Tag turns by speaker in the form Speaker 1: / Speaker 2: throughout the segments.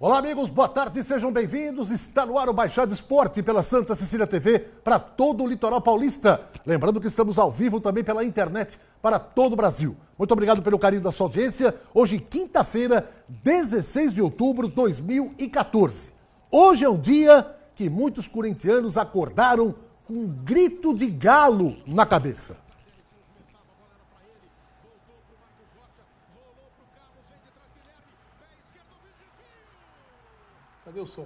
Speaker 1: Olá, amigos, boa tarde, sejam bem-vindos. Está no ar o Baixada Esporte pela Santa Cecília TV para todo o litoral paulista. Lembrando que estamos ao vivo também pela internet para todo o Brasil. Muito obrigado pelo carinho da sua audiência. Hoje, quinta-feira, 16 de outubro de 2014. Hoje é um dia que muitos corintianos acordaram com um grito de galo na cabeça. Cadê o som?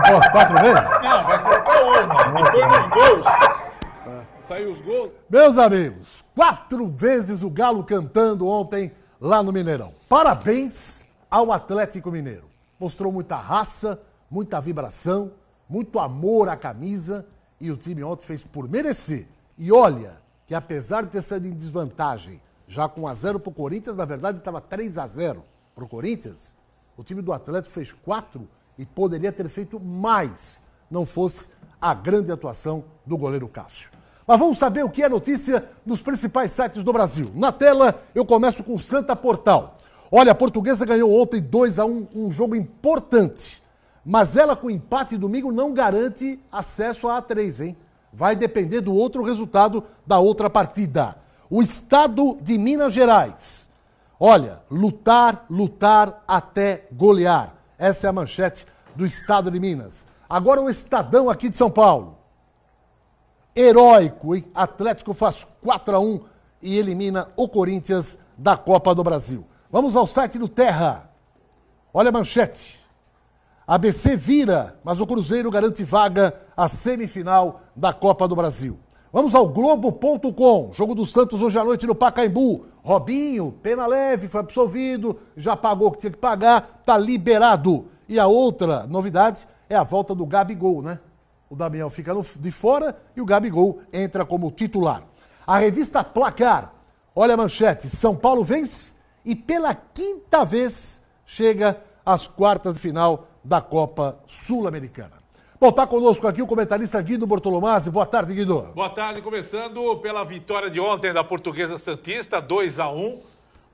Speaker 1: Vai 4 vezes?
Speaker 2: Não, vai colocar uma. E foi nos gols. Saiu os gols.
Speaker 1: Meus amigos, 4 vezes o Galo cantando ontem lá no Mineirão. Parabéns ao Atlético Mineiro. Mostrou muita raça, muita vibração, muito amor à camisa e o time ontem fez por merecer. E olha, que apesar de ter sido em desvantagem, já com 1-0 pro Corinthians, na verdade estava 3-0 pro Corinthians, o time do Atlético fez 4 e poderia ter feito mais, não fosse a grande atuação do goleiro Cássio. Mas vamos saber o que é notícia nos principais sites do Brasil. Na tela, eu começo com o Santa Portal. Olha, a Portuguesa ganhou ontem 2-1, um jogo importante. Mas ela com empate domingo não garante acesso à A3, hein? Vai depender do outro resultado da outra partida. O Estado de Minas Gerais. Olha, lutar, lutar até golear. Essa é a manchete do Estado de Minas. Agora o Estadão aqui de São Paulo. Heróico, hein? Atlético faz 4-1 e elimina o Corinthians da Copa do Brasil. Vamos ao site do Terra. Olha a manchete. ABC vira, mas o Cruzeiro garante vaga à semifinal da Copa do Brasil. Vamos ao Globo.com. Jogo do Santos hoje à noite no Pacaembu. Robinho, pena leve, foi absolvido, já pagou o que tinha que pagar, tá liberado. E a outra novidade é a volta do Gabigol, né? O Damião fica de fora e o Gabigol entra como titular. A revista Placar, olha a manchete, São Paulo vence e pela 5ª vez chega às quartas de final da Copa Sul-Americana. Bom, tá conosco aqui o comentarista Guido Bortolomazzi. Boa tarde, Guido.
Speaker 2: Boa tarde, começando pela vitória de ontem da Portuguesa Santista, 2-1.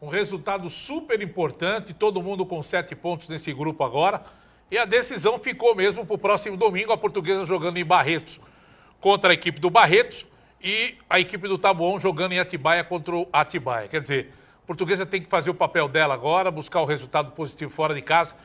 Speaker 2: Um resultado super importante, todo mundo com 7 pontos nesse grupo agora. E a decisão ficou mesmo para o próximo domingo, a Portuguesa jogando em Barretos contra a equipe do Barretos e a equipe do Taboão jogando em Atibaia contra o Atibaia. Quer dizer, a Portuguesa tem que fazer o papel dela agora, buscar o resultado positivo fora de casa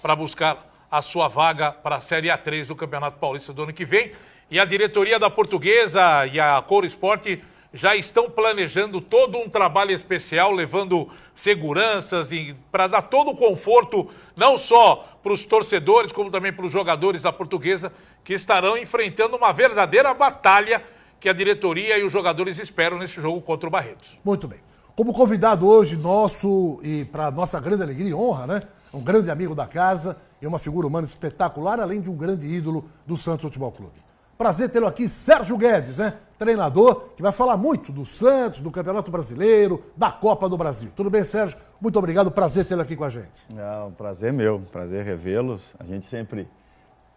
Speaker 2: para buscar a sua vaga para a Série A3 do Campeonato Paulista do ano que vem. E a diretoria da Portuguesa e a Coro Esporte já estão planejando todo um trabalho especial, levando seguranças para dar todo o conforto, não só para os torcedores, como também para os jogadores da Portuguesa, que estarão enfrentando uma verdadeira batalha que a diretoria e os jogadores esperam nesse jogo contra o Barretos.
Speaker 1: Muito bem. Como convidado hoje nosso, e para nossa grande alegria e honra, né? Um grande amigo da casa e uma figura humana espetacular, além de um grande ídolo do Santos Futebol Clube. Prazer tê-lo aqui, Sérgio Guedes, né? Treinador, que vai falar muito do Santos, do Campeonato Brasileiro, da Copa do Brasil. Tudo bem, Sérgio? Muito obrigado, prazer tê-lo aqui com a gente.
Speaker 3: Um prazer meu, prazer revê-los. A gente sempre,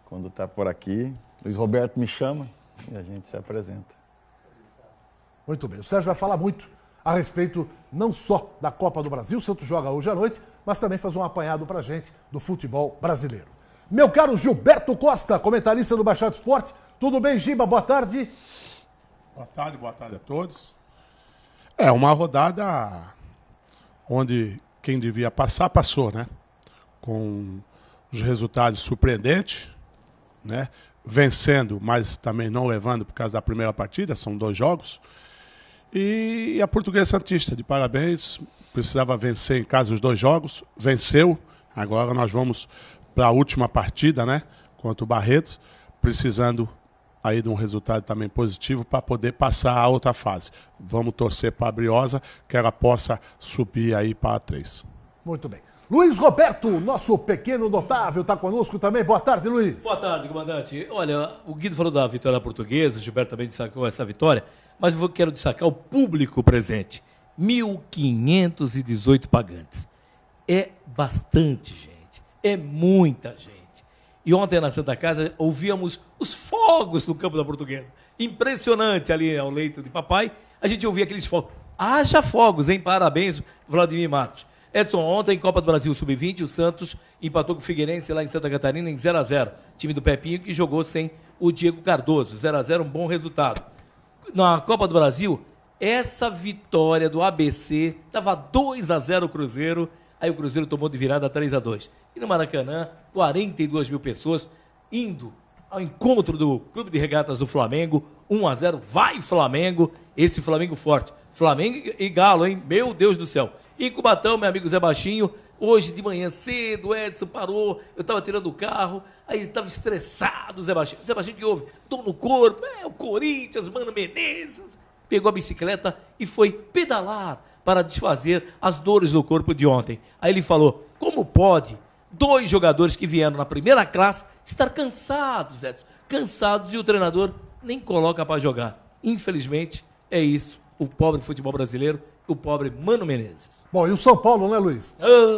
Speaker 3: quando está por aqui, Luiz Roberto me chama e a gente se apresenta.
Speaker 1: Muito bem, o Sérgio vai falar muito a respeito não só da Copa do Brasil, o Santos joga hoje à noite, mas também faz um apanhado pra gente do futebol brasileiro. Meu caro Gilberto Costa, comentarista do Baixada Esporte. Tudo bem, Giba? Boa tarde.
Speaker 4: Boa tarde a todos. É uma rodada onde quem devia passar, passou, né? Com os resultados surpreendentes, né? Vencendo, mas também não levando por causa da primeira partida, são 2 jogos. E a Portuguesa Santista, de parabéns, precisava vencer em casa os 2 jogos, venceu. Agora nós vamos para a última partida, né? Contra o Barretos, precisando aí de um resultado também positivo para poder passar a outra fase. Vamos torcer para a Briosa, que ela possa subir aí para a A3.
Speaker 1: Muito bem. Luiz Roberto, nosso pequeno notável, está conosco também. Boa tarde, Luiz.
Speaker 5: Boa tarde, comandante. Olha, o Guido falou da vitória portuguesa, o Gilberto também destacou essa vitória, mas eu quero destacar o público presente. 1.518 pagantes. É bastante gente, é muita gente. E ontem na Santa Casa ouvíamos os fogos no campo da Portuguesa. Impressionante ali ao leito de papai, a gente ouvia aqueles fogos. Haja fogos, hein? Parabéns, Vladimir Matos. Edson, ontem, Copa do Brasil Sub-20, o Santos empatou com o Figueirense lá em Santa Catarina em 0-0. Time do Pepinho que jogou sem o Diego Cardoso. 0-0, um bom resultado. Na Copa do Brasil, essa vitória do ABC, estava 2-0 o Cruzeiro, aí o Cruzeiro tomou de virada 3-2. E no Maracanã, 42 mil pessoas indo ao encontro do Clube de Regatas do Flamengo, 1-0, vai Flamengo, esse Flamengo forte. Flamengo e Galo, hein? Meu Deus do céu. E em Cubatão, meu amigo Zé Baixinho, hoje de manhã cedo, o Edson parou, eu estava tirando o carro, aí estava estressado o Zé Baixinho. Zé Baixinho que houve? Dor no corpo, o Corinthians, Mano Menezes. Pegou a bicicleta e foi pedalar para desfazer as dores do corpo de ontem. Aí ele falou, como pode 2 jogadores que vieram na primeira classe estar cansados, Edson? Cansados e o treinador nem coloca para jogar. Infelizmente, é isso. O pobre futebol brasileiro, o pobre Mano Menezes.
Speaker 1: Bom, e o São Paulo, né, Luiz?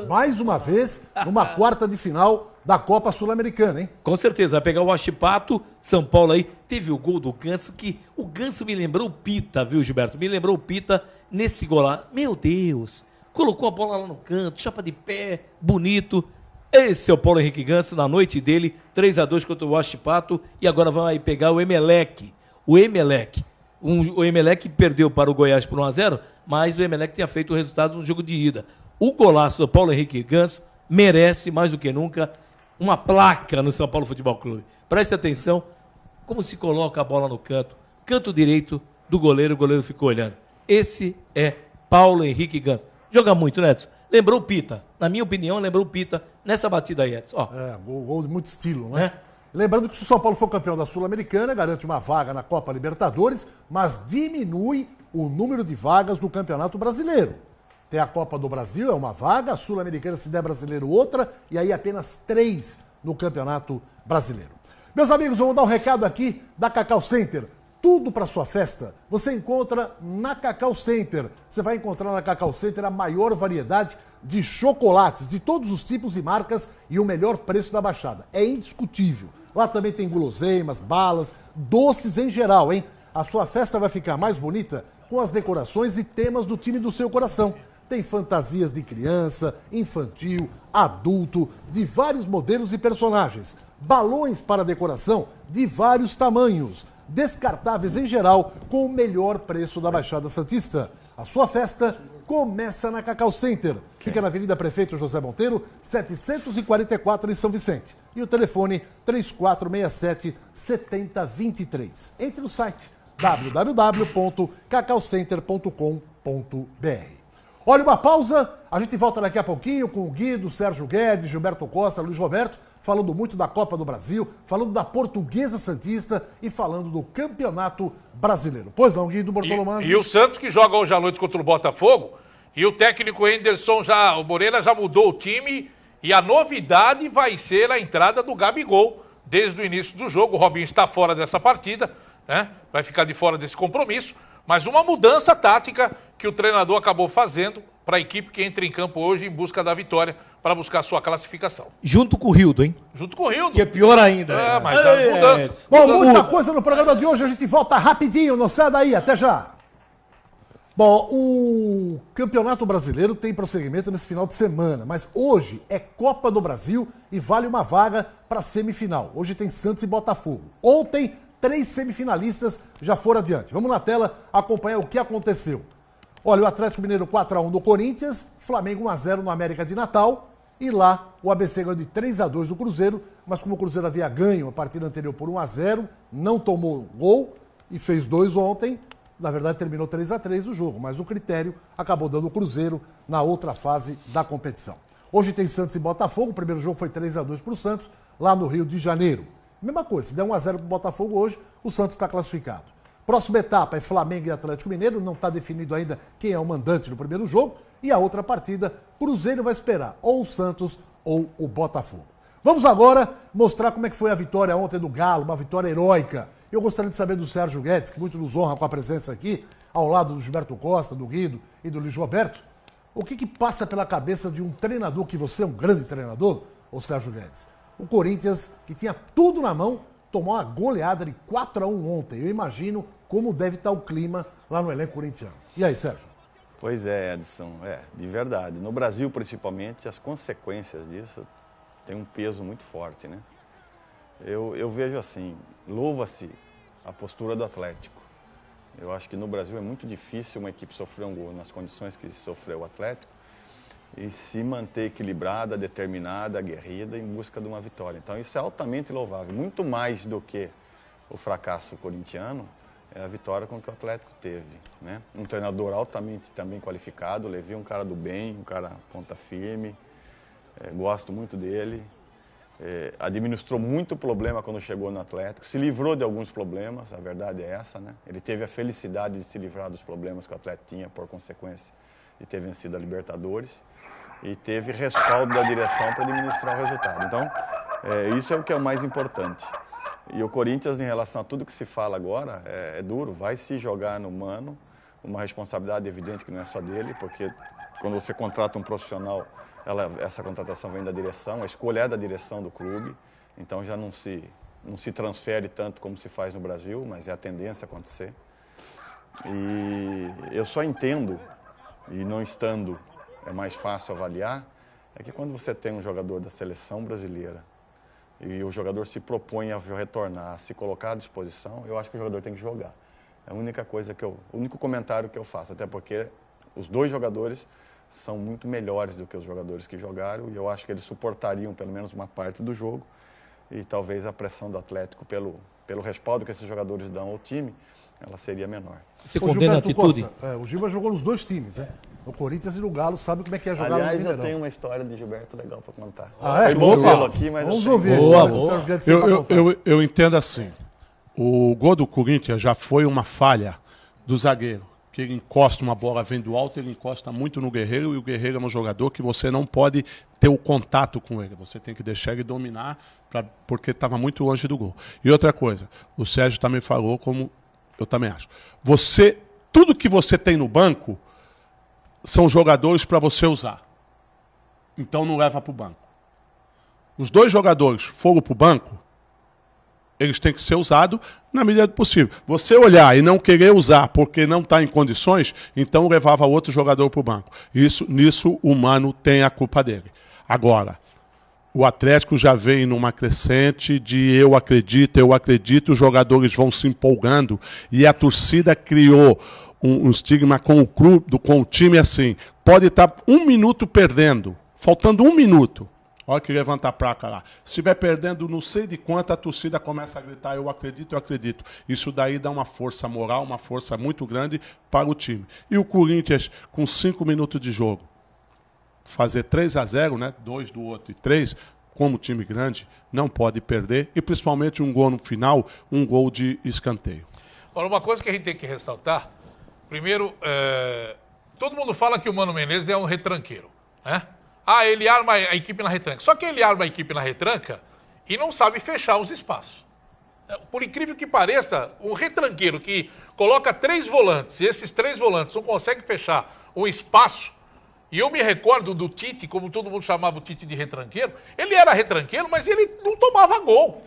Speaker 1: Mais uma vez, numa quarta de final da Copa Sul-Americana, hein?
Speaker 5: Com certeza, vai pegar o Huachipato, São Paulo aí. Teve o gol do Ganso, que o Ganso me lembrou o Pita, viu, Gilberto? Me lembrou o Pita nesse gol lá. Meu Deus, colocou a bola lá no canto, chapa de pé, bonito. Esse é o Paulo Henrique Ganso, na noite dele, 3-2 contra o Huachipato. E agora vai pegar o Emelec. O Emelec. O Emelec perdeu para o Goiás por 1-0, mas o Emelec tinha feito o resultado no jogo de ida. O golaço do Paulo Henrique Ganso merece, mais do que nunca, uma placa no São Paulo Futebol Clube. Preste atenção como se coloca a bola no canto direito do goleiro, o goleiro ficou olhando. Esse é Paulo Henrique Ganso. Joga muito, né, Edson? Lembrou o Pita. Na minha opinião, lembrou o Pita nessa batida aí, Edson. Ó.
Speaker 1: Gol de muito estilo, né? Lembrando que se o São Paulo for campeão da Sul-Americana, garante uma vaga na Copa Libertadores, mas diminui o número de vagas do Campeonato Brasileiro. Tem a Copa do Brasil, é uma vaga, a Sul-Americana, se der brasileiro, outra, e aí apenas 3 no Campeonato Brasileiro. Meus amigos, vamos dar um recado aqui da Cacau Center. Tudo para sua festa você encontra na Cacau Center. Você vai encontrar na Cacau Center a maior variedade de chocolates, de todos os tipos e marcas e o melhor preço da Baixada. É indiscutível. Lá também tem guloseimas, balas, doces em geral, hein? A sua festa vai ficar mais bonita com as decorações e temas do time do seu coração. Tem fantasias de criança, infantil, adulto, de vários modelos e personagens. Balões para decoração de vários tamanhos. Descartáveis em geral, com o melhor preço da Baixada Santista. A sua festa começa na Cacau Center. Fica na Avenida Prefeito José Monteiro, 744 em São Vicente. E o telefone 3467-7023. Entre no site www.cacaucenter.com.br. Olha, uma pausa, a gente volta daqui a pouquinho com o Guido, Sérgio Guedes, Gilberto Costa, Luiz Roberto, falando muito da Copa do Brasil, falando da Portuguesa Santista e falando do Campeonato Brasileiro. Pois não, Guido Bortolomazzi?
Speaker 2: E o Santos que joga hoje à noite contra o Botafogo, e o técnico Henderson o Moreira já mudou o time, e a novidade vai ser a entrada do Gabigol desde o início do jogo. O Robinho está fora dessa partida, né? Vai ficar de fora desse compromisso, mas uma mudança tática que o treinador acabou fazendo para a equipe que entra em campo hoje em busca da vitória, para buscar sua classificação.
Speaker 5: Junto com o Rildo, hein?
Speaker 2: Junto com o Rildo.
Speaker 5: Que é pior ainda.
Speaker 2: Mas as mudanças.
Speaker 1: Bom, muita coisa no programa de hoje, a gente volta rapidinho, não sai daí, até já. Bom, o Campeonato Brasileiro tem prosseguimento nesse final de semana, mas hoje é Copa do Brasil e vale uma vaga para a semifinal. Hoje tem Santos e Botafogo. Ontem, 3 semifinalistas já foram adiante. Vamos na tela acompanhar o que aconteceu. Olha, o Atlético Mineiro 4-1 do Corinthians, Flamengo 1-0 no América de Natal, e lá o ABC ganhou de 3-2 do Cruzeiro, mas como o Cruzeiro havia ganho a partida anterior por 1-0, não tomou gol e fez 2 ontem, na verdade terminou 3-3 o jogo, mas o critério acabou dando o Cruzeiro na outra fase da competição. Hoje tem Santos e Botafogo, o primeiro jogo foi 3-2 para o Santos, lá no Rio de Janeiro. Mesma coisa, se der 1-0 para o Botafogo hoje, o Santos está classificado. Próxima etapa é Flamengo e Atlético Mineiro, não está definido ainda quem é o mandante no primeiro jogo. E a outra partida, Cruzeiro vai esperar ou o Santos ou o Botafogo. Vamos agora mostrar como é que foi a vitória ontem do Galo, uma vitória heróica. Eu gostaria de saber do Sérgio Guedes, que muito nos honra com a presença aqui, ao lado do Gilberto Costa, do Guido e do Luiz Roberto. O que passa pela cabeça de um treinador, que você é um grande treinador, ô Sérgio Guedes? O Corinthians, que tinha tudo na mão, tomou uma goleada de 4-1 ontem. Eu imagino como deve estar o clima lá no elenco corintiano. E aí, Sérgio?
Speaker 3: Pois é, Edson, de verdade. No Brasil, principalmente, as consequências disso têm um peso muito forte, né? Eu vejo assim, louva-se a postura do Atlético. Eu acho que no Brasil é muito difícil uma equipe sofrer um gol nas condições que sofreu o Atlético e se manter equilibrada, determinada, aguerrida em busca de uma vitória. Então isso é altamente louvável. Muito mais do que o fracasso corintiano é a vitória com que o Atlético teve, né? Um treinador altamente também qualificado, Levi, um cara do bem, um cara ponta firme, gosto muito dele. Administrou muito problema quando chegou no Atlético, se livrou de alguns problemas, a verdade é essa, né? Ele teve a felicidade de se livrar dos problemas que o Atlético tinha por consequência de ter vencido a Libertadores e teve respaldo da direção para administrar o resultado. Então, isso é o que é o mais importante. E o Corinthians, em relação a tudo que se fala agora, é duro, vai se jogar no mano, uma responsabilidade evidente que não é só dele, porque quando você contrata um profissional, essa contratação vem da direção, a escolha é da direção do clube, então já não se transfere tanto como se faz no Brasil, mas é a tendência a acontecer. E eu só entendo, e não estando é mais fácil avaliar, é que quando você tem um jogador da seleção brasileira e o jogador se propõe a retornar, a se colocar à disposição, eu acho que o jogador tem que jogar. É a única coisa o único comentário que eu faço, até porque os dois jogadores são muito melhores do que os jogadores que jogaram e eu acho que eles suportariam pelo menos uma parte do jogo e talvez a pressão do Atlético pelo respaldo que esses jogadores dão ao time, ela seria menor.
Speaker 5: Você condena a atitude?
Speaker 1: Costa, o Gilberto jogou nos dois times, né? No Corinthians e no Galo, sabe como é que é jogar no Mineirão.
Speaker 3: Aliás, eu tenho uma história de Gilberto legal para contar.
Speaker 1: É?
Speaker 3: Foi bom vê-lo aqui, mas
Speaker 1: vamos
Speaker 3: eu
Speaker 1: ouvir.
Speaker 4: Eu entendo assim, o gol do Corinthians já foi uma falha do zagueiro, que ele encosta uma bola, vem do alto, ele encosta muito no Guerreiro, e o Guerreiro é um jogador que você não pode ter o contato com ele, você tem que deixar ele dominar, porque estava muito longe do gol. E outra coisa, o Sérgio também falou, como eu também acho, tudo que você tem no banco são jogadores para você usar, então não leva para o banco. Os dois jogadores foram para o banco, eles têm que ser usados na medida do possível. Você olhar e não querer usar porque não está em condições, então levava outro jogador para o banco. Nisso o Mano tem a culpa dele. Agora, o Atlético já vem numa crescente de eu acredito, os jogadores vão se empolgando e a torcida criou um estigma com o clube, com o time assim. Pode estar 1 minuto perdendo, faltando 1 minuto. Olha que levanta a placa lá. Se estiver perdendo não sei de quanto, a torcida começa a gritar, eu acredito. Isso daí dá uma força moral, uma força muito grande para o time. E o Corinthians, com 5 minutos de jogo, fazer 3-0, né? 2 do outro e 3, como time grande, não pode perder. E principalmente um gol no final, um gol de escanteio.
Speaker 2: Olha, uma coisa que a gente tem que ressaltar, primeiro, todo mundo fala que o Mano Menezes é um retranqueiro, né? Ele arma a equipe na retranca. Só que ele arma a equipe na retranca e não sabe fechar os espaços. Por incrível que pareça, o retranqueiro que coloca 3 volantes, e esses 3 volantes não conseguem fechar um espaço, e eu me recordo do Tite, como todo mundo chamava o Tite de retranqueiro, ele era retranqueiro, mas ele não tomava gol,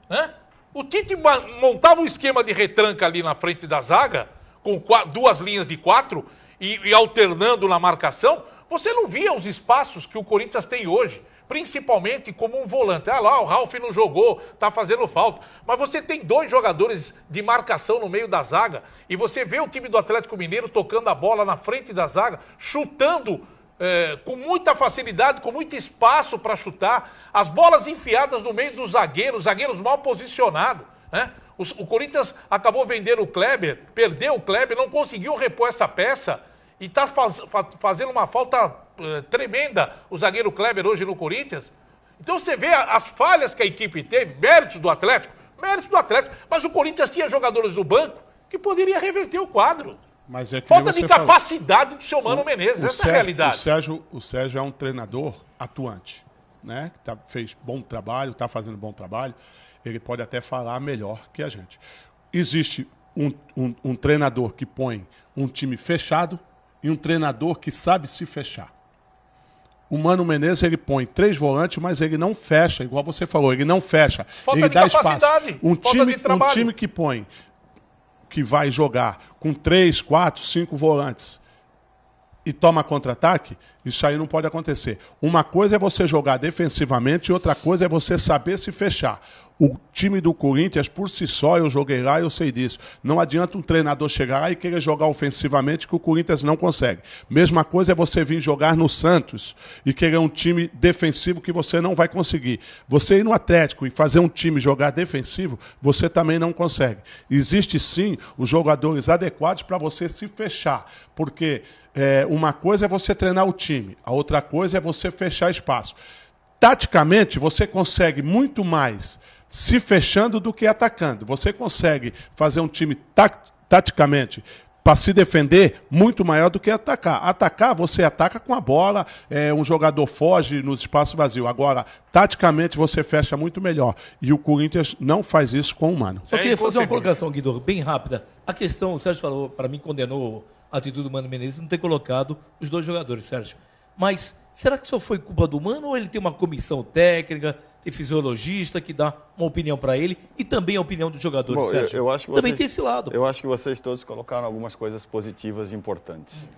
Speaker 2: né? O Tite montava um esquema de retranca ali na frente da zaga, com 2 linhas de 4, e alternando na marcação. Você não via os espaços que o Corinthians tem hoje, principalmente como um volante. Lá, o Ralf não jogou, tá fazendo falta. Mas você tem 2 jogadores de marcação no meio da zaga e você vê o time do Atlético Mineiro tocando a bola na frente da zaga, chutando com muita facilidade, com muito espaço para chutar. As bolas enfiadas no meio dos zagueiros mal posicionados, né? O Corinthians acabou vendendo o Kleber, perdeu o Kleber, não conseguiu repor essa peça. E está fazendo uma falta tremenda o zagueiro Kleber hoje no Corinthians. Então você vê as falhas que a equipe teve, méritos do Atlético, mas o Corinthians tinha jogadores do banco que poderia reverter o quadro.
Speaker 4: Mas é que
Speaker 2: Falta
Speaker 4: nem
Speaker 2: de
Speaker 4: você falou.
Speaker 2: capacidade do seu Mano Menezes, essa é a realidade.
Speaker 4: O Sérgio é um treinador atuante, né? Que fez bom trabalho, está fazendo bom trabalho. Ele pode até falar melhor que a gente. Existe um treinador que põe um time fechado e um treinador que sabe se fechar. O Mano Menezes, ele põe 3 volantes, mas ele não fecha, igual você falou, ele não fecha.
Speaker 2: Falta
Speaker 4: ele
Speaker 2: de
Speaker 4: dá
Speaker 2: capacidade,
Speaker 4: espaço. Um time que põe, que vai jogar com 3, 4, 5 volantes e toma contra-ataque, isso aí não pode acontecer. Uma coisa é você jogar defensivamente e outra coisa é você saber se fechar. O time do Corinthians, por si só, eu joguei lá e eu sei disso. Não adianta um treinador chegar lá e querer jogar ofensivamente que o Corinthians não consegue. Mesma coisa é você vir jogar no Santos e querer um time defensivo que você não vai conseguir. Você ir no Atlético e fazer um time jogar defensivo, você também não consegue. Existe sim os jogadores adequados para você se fechar, porque uma coisa é você treinar o time, a outra coisa é você fechar espaço. Taticamente, você consegue muito mais se fechando do que atacando. Você consegue fazer um time taticamente para se defender muito maior do que atacar. Atacar, você ataca com a bola, um jogador foge nos espaços vazios. Agora, taticamente, você fecha muito melhor. E o Corinthians não faz isso com o Mano.
Speaker 5: Só queria fazer uma colocação, Guido, bem rápida. A questão, o Sérgio falou, para mim, condenou a atitude do Mano Menezes não ter colocado os 2 jogadores, Sérgio. Mas será que só foi culpa do Mano ou ele tem uma comissão técnica, tem fisiologista que dá uma opinião para ele e também a opinião dos jogadores,
Speaker 3: Bom,
Speaker 5: Sérgio?
Speaker 3: eu acho que
Speaker 5: também
Speaker 3: vocês,
Speaker 5: tem esse lado.
Speaker 3: Eu acho que vocês todos colocaram algumas coisas positivas e importantes.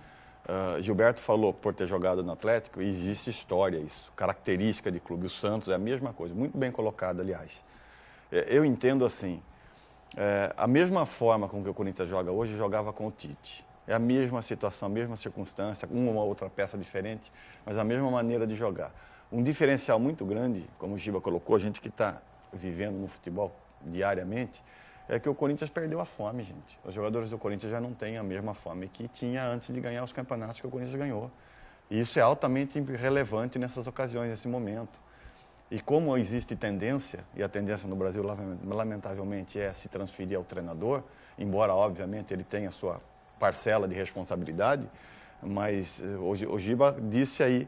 Speaker 3: Gilberto falou por ter jogado no Atlético e existe história isso, característica de clube. O Santos é a mesma coisa, muito bem colocado, aliás. Eu entendo assim, a mesma forma com que o Corinthians joga hoje, jogava com o Tite. É a mesma situação, a mesma circunstância, uma ou outra peça diferente, mas a mesma maneira de jogar. Um diferencial muito grande, como o Giba colocou, a gente que está vivendo no futebol diariamente, é que o Corinthians perdeu a fome, gente. Os jogadores do Corinthians já não têm a mesma fome que tinha antes de ganhar os campeonatos que o Corinthians ganhou. E isso é altamente relevante nessas ocasiões, nesse momento. E como existe tendência, e a tendência no Brasil, lamentavelmente, é se transferir ao treinador, embora, obviamente, ele tenha a sua parcela de responsabilidade, mas o Giba disse aí,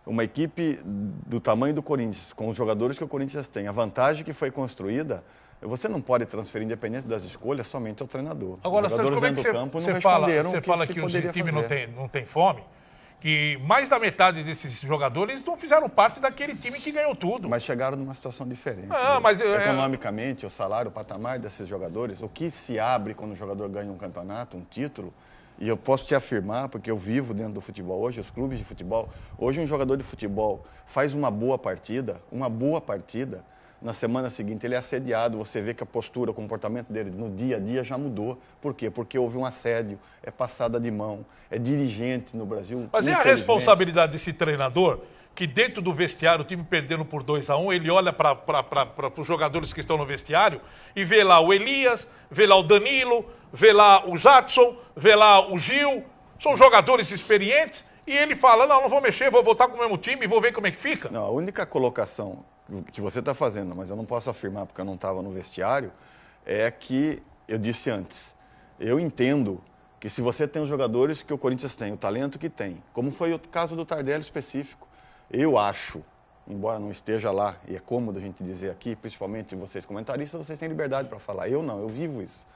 Speaker 3: uma equipe do tamanho do Corinthians, com os jogadores que o Corinthians tem, a vantagem que foi construída, você não pode transferir, independente das escolhas, somente ao treinador.
Speaker 2: Agora, Sérgio, como é que você fala que o time não tem fome? Que mais da metade desses jogadores não fizeram parte daquele time que ganhou tudo.
Speaker 3: Mas chegaram numa situação diferente. Economicamente, o salário, o patamar desses jogadores, o que se abre quando o jogador ganha um campeonato, um título, e eu posso te afirmar, porque eu vivo dentro do futebol hoje, os clubes de futebol, hoje um jogador de futebol faz uma boa partida, na semana seguinte ele é assediado, você vê que a postura, o comportamento dele no dia a dia já mudou. Por quê? Porque houve um assédio, é passada de mão, é dirigente no Brasil.
Speaker 2: Mas é a responsabilidade desse treinador que dentro do vestiário, o time perdendo por 2-1, ele olha para os jogadores que estão no vestiário e vê lá o Elias, vê lá o Danilo, vê lá o Jadson, vê lá o Gil, são jogadores experientes, e ele fala, não vou mexer, vou voltar com o mesmo time e vou ver como é que fica.
Speaker 3: Não, a única colocação que você está fazendo, mas eu não posso afirmar porque eu não estava no vestiário, é que eu disse antes, eu entendo que se você tem os jogadores que o Corinthians tem, o talento que tem, como foi o caso do Tardelli específico, eu acho, embora não esteja lá, e é cômodo a gente dizer aqui, principalmente vocês comentaristas, vocês têm liberdade para falar, eu não, eu vivo isso.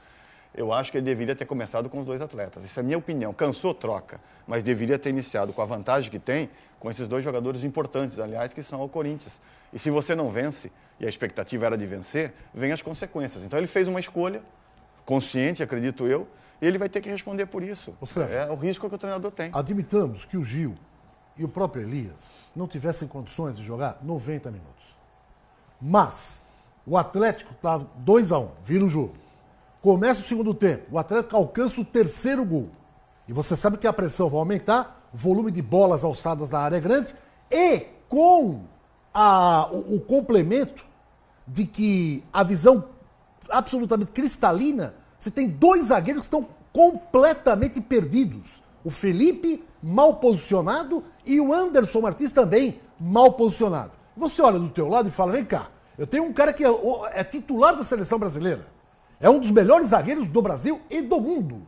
Speaker 3: Eu acho que ele deveria ter começado com os 2 atletas. Isso é a minha opinião. Cansou, troca. Mas deveria ter iniciado com a vantagem que tem, com esses 2 jogadores importantes, aliás, que são o Corinthians. E se você não vence, e a expectativa era de vencer, vem as consequências. Então ele fez uma escolha, consciente, acredito eu, e ele vai ter que responder por isso. É o risco que o treinador tem.
Speaker 1: Admitamos que o Gil e o próprio Elias não tivessem condições de jogar 90 minutos. Mas o Atlético está 2-1, vira o jogo. Começa o segundo tempo, o Atlético alcança o 3º gol. E você sabe que a pressão vai aumentar, o volume de bolas alçadas na área é grande, e com o complemento de que a visão absolutamente cristalina, você tem 2 zagueiros que estão completamente perdidos. O Felipe, mal posicionado, e o Anderson Martins também mal posicionado. Você olha do teu lado e fala, vem cá, eu tenho um cara que é titular da seleção brasileira. É um dos melhores zagueiros do Brasil e do mundo.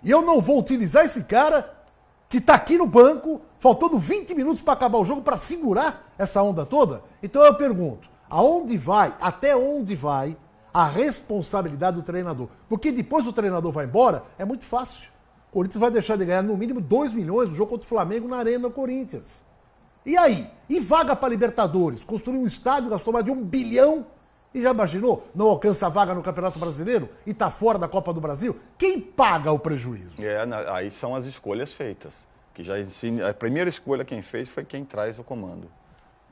Speaker 1: E eu não vou utilizar esse cara que tá aqui no banco, faltando 20 minutos para acabar o jogo, para segurar essa onda toda? Então eu pergunto, até onde vai a responsabilidade do treinador? Porque depois o treinador vai embora, é muito fácil. O Corinthians vai deixar de ganhar no mínimo 2 milhões no jogo contra o Flamengo na Arena Corinthians. E aí? E vaga para Libertadores? Construiu um estádio, gastou mais de 1 bilhão e já imaginou? Não alcança a vaga no Campeonato Brasileiro e está fora da Copa do Brasil? Quem paga o prejuízo?
Speaker 3: Aí são as escolhas feitas. Que já a primeira escolha quem fez foi quem traz o comando,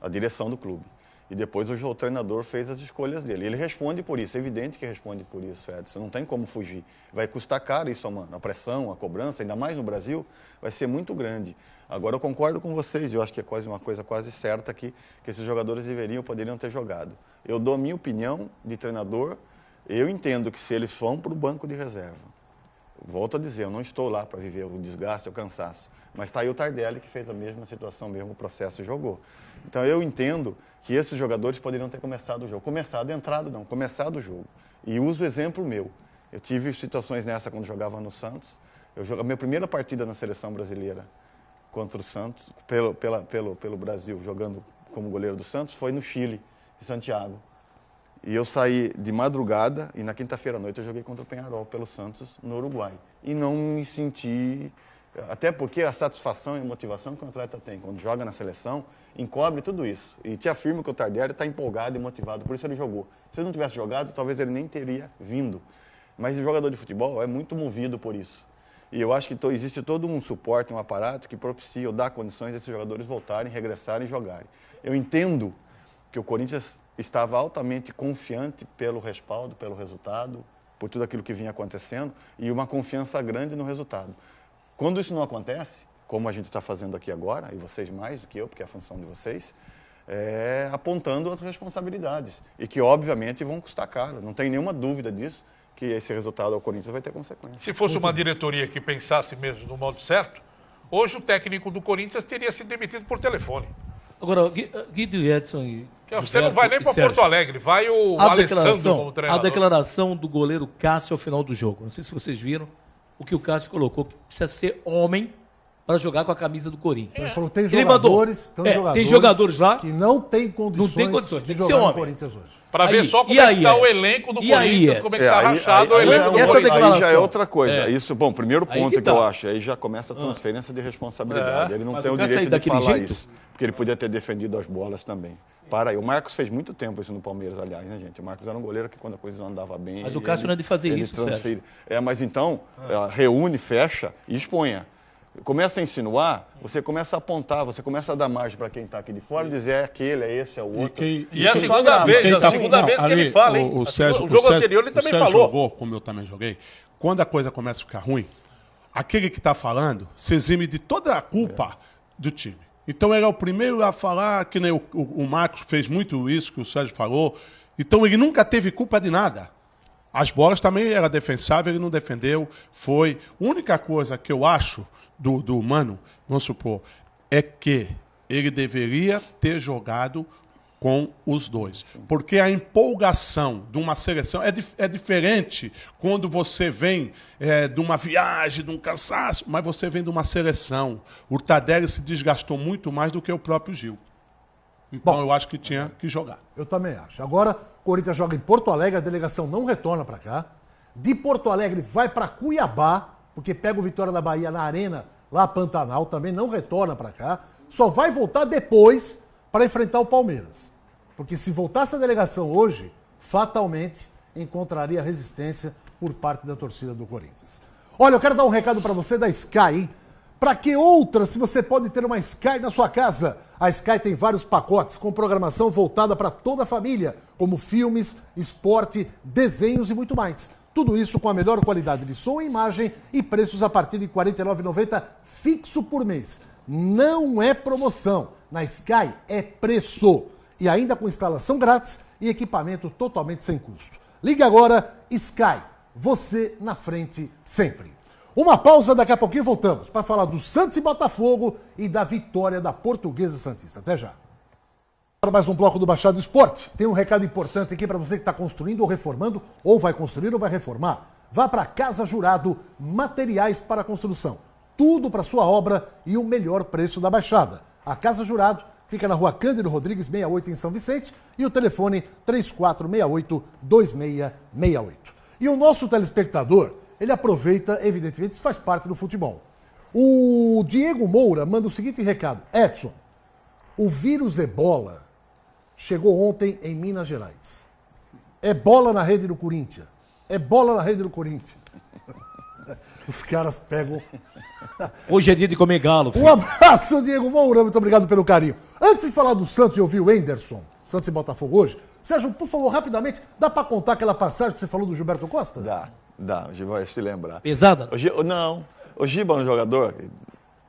Speaker 3: a direção do clube. E depois o treinador fez as escolhas dele. Ele responde por isso, é evidente que responde por isso, Edson. Não tem como fugir. Vai custar caro isso, mano. A pressão, a cobrança, ainda mais no Brasil, vai ser muito grande. Agora eu concordo com vocês, eu acho que é quase uma coisa quase certa que esses jogadores poderiam ter jogado. Eu dou a minha opinião de treinador, eu entendo que se eles vão para o banco de reserva, volto a dizer, eu não estou lá para viver o desgaste, o cansaço, mas está aí o Tardelli que fez a mesma situação, mesmo processo e jogou. Então eu entendo que esses jogadores poderiam ter começado o jogo. Começado o jogo. E uso o exemplo meu. Eu tive situações nessa quando jogava no Santos. A minha primeira partida na seleção brasileira contra o Santos, pelo Brasil, jogando como goleiro do Santos, foi no Chile, em Santiago. E eu saí de madrugada e na quinta-feira à noite eu joguei contra o Peñarol pelo Santos, no Uruguai. E não me senti... Até porque a satisfação e a motivação que o atleta tem quando joga na seleção encobre tudo isso. E te afirmo que o Tardelli está empolgado e motivado, por isso ele jogou. Se ele não tivesse jogado, talvez ele nem teria vindo. Mas o jogador de futebol é muito movido por isso. E eu acho que existe todo um suporte, um aparato que propicia ou dá condições desses jogadores voltarem, regressarem e jogarem. Eu entendo que o Corinthians estava altamente confiante pelo respaldo, pelo resultado, por tudo aquilo que vinha acontecendo, e uma confiança grande no resultado. Quando isso não acontece, como a gente está fazendo aqui agora, e vocês mais do que eu, porque é a função de vocês, apontando as responsabilidades, e que obviamente vão custar caro, não tem nenhuma dúvida disso, que esse resultado ao Corinthians vai ter consequências.
Speaker 2: Se fosse uma diretoria que pensasse mesmo no modo certo, hoje o técnico do Corinthians teria sido demitido por telefone.
Speaker 5: Agora, Guido e Edson e
Speaker 2: você não vai nem para Porto Alegre, vai o Alessandro como treinador.
Speaker 5: A declaração do goleiro Cássio ao final do jogo. Não sei se vocês viram o que o Cássio colocou, que precisa ser homem para jogar com a camisa do Corinthians.
Speaker 1: Ele falou que tem jogadores,
Speaker 5: tem jogadores lá
Speaker 1: que não tem condições
Speaker 5: de
Speaker 1: jogar no Corinthians hoje.
Speaker 2: Para ver só como é que está o elenco do Corinthians, como é que está rachado o elenco do Corinthians.
Speaker 3: Aí já é outra coisa. Isso, bom, primeiro ponto que eu acho, aí já começa a transferência de responsabilidade. Ele não tem o direito de falar isso, porque ele podia ter defendido as bolas também. Para aí. O Marcos fez muito tempo isso no Palmeiras, aliás, né, gente? O Marcos era um goleiro que quando a coisa não andava bem...
Speaker 5: Mas o Cássio não é de fazer isso,
Speaker 3: Sérgio. Mas então, reúne, fecha e exponha. Começa a insinuar, você começa a apontar, você começa a dar margem para quem está aqui de fora e dizer é aquele, é esse, é o outro.
Speaker 2: E a segunda vez, que ele fala, hein?
Speaker 4: O
Speaker 2: jogo anterior ele também falou.
Speaker 4: Jogou, como eu também joguei. Quando a coisa começa a ficar ruim, aquele que está falando se exime de toda a culpa do time. Então ele é o primeiro a falar, que nem o Marcos fez muito isso, que o Sérgio falou. Então ele nunca teve culpa de nada. As bolas também era defensável, ele não defendeu. Foi. A única coisa que eu acho do Mano, vamos supor, é que ele deveria ter jogado com os dois. Porque a empolgação de uma seleção é diferente quando você vem de uma viagem, de um cansaço, mas você vem de uma seleção. O Tardelli se desgastou muito mais do que o próprio Gil. Então eu acho que tinha que jogar.
Speaker 1: Eu também acho. Agora, o Corinthians joga em Porto Alegre, a delegação não retorna para cá. De Porto Alegre vai para Cuiabá, porque pega o Vitória da Bahia na Arena, lá Pantanal, também não retorna para cá. Só vai voltar depois para enfrentar o Palmeiras. Porque se voltasse a delegação hoje, fatalmente encontraria resistência por parte da torcida do Corinthians. Olha, eu quero dar um recado para você da Sky, hein? Para que outra, se você pode ter uma Sky na sua casa? A Sky tem vários pacotes com programação voltada para toda a família, como filmes, esporte, desenhos e muito mais. Tudo isso com a melhor qualidade de som e imagem e preços a partir de R$ 49,90 fixo por mês. Não é promoção. Na Sky é preço. E ainda com instalação grátis e equipamento totalmente sem custo. Ligue agora, Sky. Você na frente sempre. Uma pausa, daqui a pouquinho voltamos para falar do Santos e Botafogo e da vitória da Portuguesa Santista. Até já. Para mais um bloco do Baixado Esporte. Tem um recado importante aqui para você que está construindo ou reformando, ou vai construir ou vai reformar. vá para Casa Jurado Materiais para Construção. Tudo para sua obra e o melhor preço da Baixada. A Casa Jurado fica na Rua Cândido Rodrigues, 68, em São Vicente, e o telefone 3468-2668. E o nosso telespectador, ele aproveita, evidentemente, isso faz parte do futebol. O Diego Moura manda o seguinte recado. Edson, o vírus Ebola chegou ontem em Minas Gerais. É bola na rede do Corinthians. É bola na rede do Corinthians. Os caras pegam...
Speaker 5: Hoje é dia de comer galo.
Speaker 1: Um abraço, Diego Moura. Muito obrigado pelo carinho. Antes de falar do Santos e ouvir o Enderson, Santos e Botafogo hoje, Sérgio, por favor, rapidamente, dá pra contar aquela passagem que você falou do Gilberto Costa?
Speaker 3: Dá. O Giba vai se lembrar.
Speaker 5: Pesada?
Speaker 3: Não. O Giba é um jogador,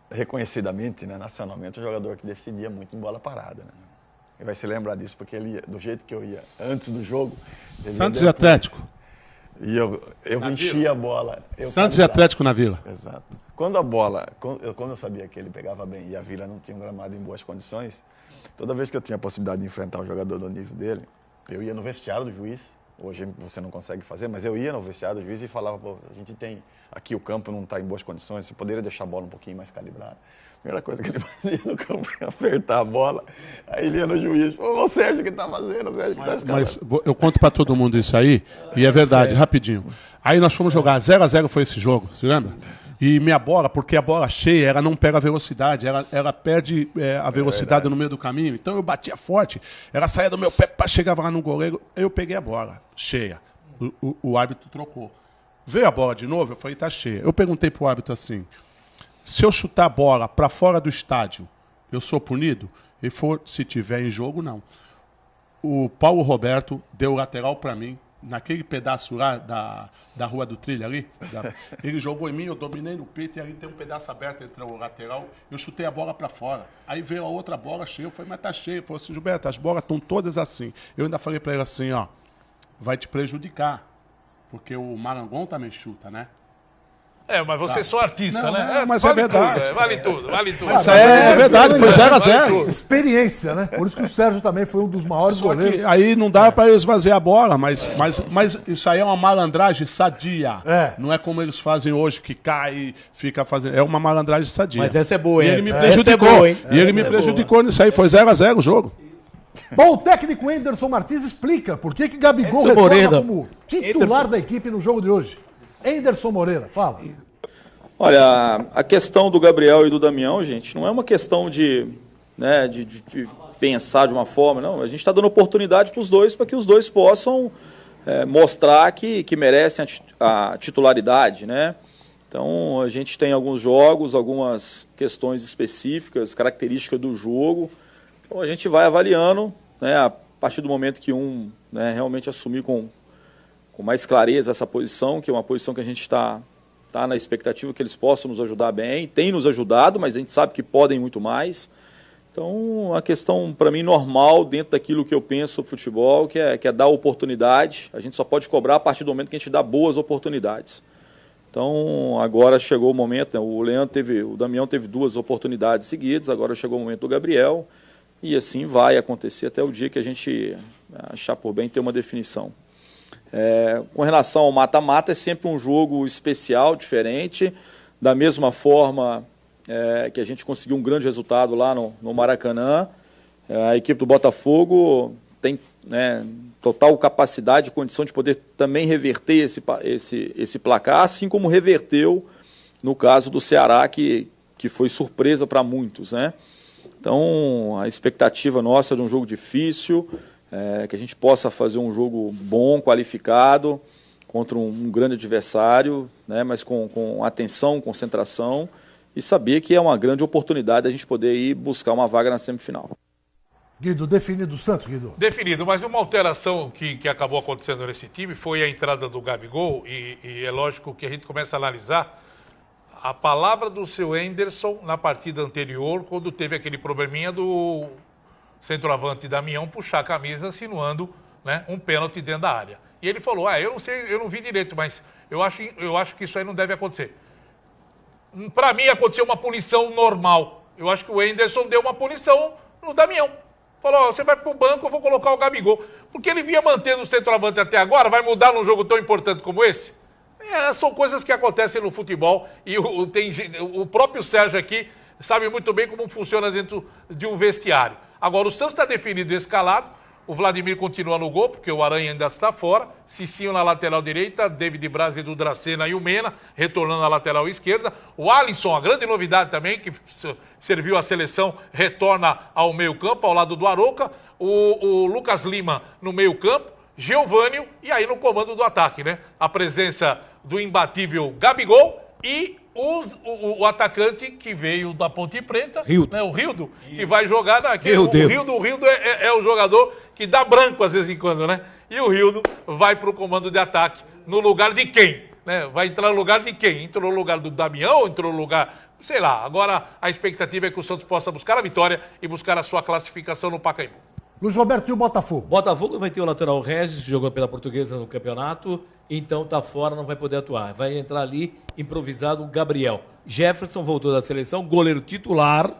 Speaker 3: reconhecidamente, né, nacionalmente, um jogador que decidia muito em bola parada. Né? Ele vai se lembrar disso, porque ele ia, do jeito que eu ia antes do jogo...
Speaker 4: Santos e Atlético.
Speaker 3: E eu enchia a bola.
Speaker 4: Santos e Atlético na Vila.
Speaker 3: Quando eu sabia que ele pegava bem e a Vila não tinha um gramado em boas condições, toda vez que eu tinha a possibilidade de enfrentar um jogador do nível dele, eu ia no vestiário do juiz. Hoje você não consegue fazer, mas eu ia no vestiário do juiz e falava, pô, a gente tem aqui, o campo não está em boas condições, você poderia deixar a bola um pouquinho mais calibrada. A primeira coisa que ele fazia no campo era apertar a bola, aí ele ia no juiz, pô, o Sérgio que está fazendo, o Sérgio que está escalando.
Speaker 4: Mas eu conto para todo mundo isso aí, e é verdade, rapidinho. Aí nós fomos jogar 0-0 foi esse jogo, você lembra? E minha bola, porque a bola cheia, ela não pega a velocidade, ela perde a velocidade no meio do caminho. Então eu batia forte, ela saía do meu pé, chegava lá no goleiro, eu peguei a bola cheia. O árbitro trocou. Veio a bola de novo, eu falei, tá cheia. Eu perguntei pro árbitro assim, se eu chutar a bola para fora do estádio, eu sou punido? Ele falou, se tiver em jogo, não. O Paulo Roberto deu lateral para mim, naquele pedaço lá da Rua do Trilho ali, ele jogou em mim, eu dominei no peito e ali tem um pedaço aberto entre o lateral, eu chutei a bola para fora. Aí veio a outra bola cheia, eu falei, mas tá cheio. Ele falou assim, Gilberto, as bolas estão todas assim. Eu ainda falei para ele assim, ó, vai te prejudicar, porque o Marangon também chuta, né?
Speaker 2: Mas você é só artista,
Speaker 4: não,
Speaker 2: né?
Speaker 4: Não, mas
Speaker 2: vale
Speaker 4: é verdade.
Speaker 2: Tudo, vale tudo, vale tudo.
Speaker 4: Mas é verdade, foi 0-0.
Speaker 1: Experiência, né? Por isso que o Sérgio também foi um dos maiores goleiros.
Speaker 4: Aí não dá para esvaziar a bola, mas isso aí é uma malandragem sadia. Não é como eles fazem hoje, que cai e fica fazendo. É uma malandragem sadia.
Speaker 5: Mas essa é boa, hein?
Speaker 4: E ele me prejudicou.
Speaker 5: Boa, hein?
Speaker 4: E ele me prejudicou nisso aí. Foi 0-0 o jogo.
Speaker 1: Bom, o técnico Enderson Martins explica por que Gabigol
Speaker 5: Enderson
Speaker 1: retorna
Speaker 5: Moreira.
Speaker 1: como titular da equipe no jogo de hoje. Enderson Moreira, fala.
Speaker 6: Olha, a questão do Gabriel e do Damião, gente, não é uma questão de pensar de uma forma, não. A gente está dando oportunidade para os dois, para que os dois possam mostrar que merecem a titularidade, né? Então, a gente tem alguns jogos, algumas questões específicas, características do jogo. Então, a gente vai avaliando, né, a partir do momento que realmente assumir com mais clareza essa posição, que é uma posição que a gente está na expectativa que eles possam nos ajudar bem. Tem nos ajudado, mas a gente sabe que podem muito mais. Então, a questão, para mim, normal, dentro daquilo que eu penso sobre futebol, que é dar oportunidade. A gente só pode cobrar a partir do momento que a gente dá boas oportunidades. Então, agora chegou o momento, né, o Damião teve 2 oportunidades seguidas, agora chegou o momento do Gabriel, e assim vai acontecer até o dia que a gente achar por bem ter uma definição. Com relação ao mata-mata, é sempre um jogo especial, diferente, da mesma forma que a gente conseguiu um grande resultado lá no Maracanã. A equipe do Botafogo tem total capacidade e condição de poder também reverter esse placar, assim como reverteu no caso do Ceará, que foi surpresa para muitos, né? Então, a expectativa nossa é de um jogo difícil, que a gente possa fazer um jogo bom, qualificado, contra um grande adversário, né, mas com atenção, concentração, e saber que é uma grande oportunidade a gente poder ir buscar uma vaga na semifinal.
Speaker 1: Guido, definido o Santos, Guido?
Speaker 2: Definido, mas uma alteração que acabou acontecendo nesse time foi a entrada do Gabigol, e é lógico que a gente começa a analisar a palavra do seu Enderson na partida anterior, quando teve aquele probleminha do centroavante Damião puxar a camisa, insinuando, né, um pênalti dentro da área. E ele falou, eu não sei, eu não vi direito, mas eu acho que isso aí não deve acontecer. Para mim, aconteceu uma punição normal. Eu acho que o Enderson deu uma punição no Damião. Falou, você vai pro banco, eu vou colocar o Gabigol. Porque ele vinha mantendo o centroavante até agora, vai mudar num jogo tão importante como esse? São coisas que acontecem no futebol e o próprio Sérgio aqui sabe muito bem como funciona dentro de um vestiário. Agora, o Santos está definido e escalado, o Vladimir continua no gol, porque o Aranha ainda está fora, Cicinho na lateral direita, David Braz, Edu Dracena e o Mena, retornando à lateral esquerda. O Alisson, a grande novidade também, que serviu à seleção, retorna ao meio-campo, ao lado do Arouca. O Lucas Lima no meio-campo, Geovânio e aí no comando do ataque, né? A presença do imbatível Gabigol e o atacante que veio da Ponte Preta,
Speaker 5: Rildo.
Speaker 2: Né? O Rildo, que vai jogar daqui.
Speaker 5: Meu
Speaker 2: O
Speaker 5: Deus.
Speaker 2: Rildo é o jogador que dá branco às vezes em quando, né? E o Rildo vai para o comando de ataque no lugar de quem? Né? Vai entrar no lugar de quem? Entrou no lugar do Damião, entrou no lugar... Sei lá, agora a expectativa é que o Santos possa buscar a vitória e buscar a sua classificação no Pacaembu.
Speaker 1: Luiz Roberto e o Botafogo?
Speaker 5: Botafogo vai ter o lateral Regis, que jogou pela Portuguesa no campeonato, então tá fora, não vai poder atuar. Vai entrar ali, improvisado, o Gabriel. Jefferson voltou da seleção, goleiro titular,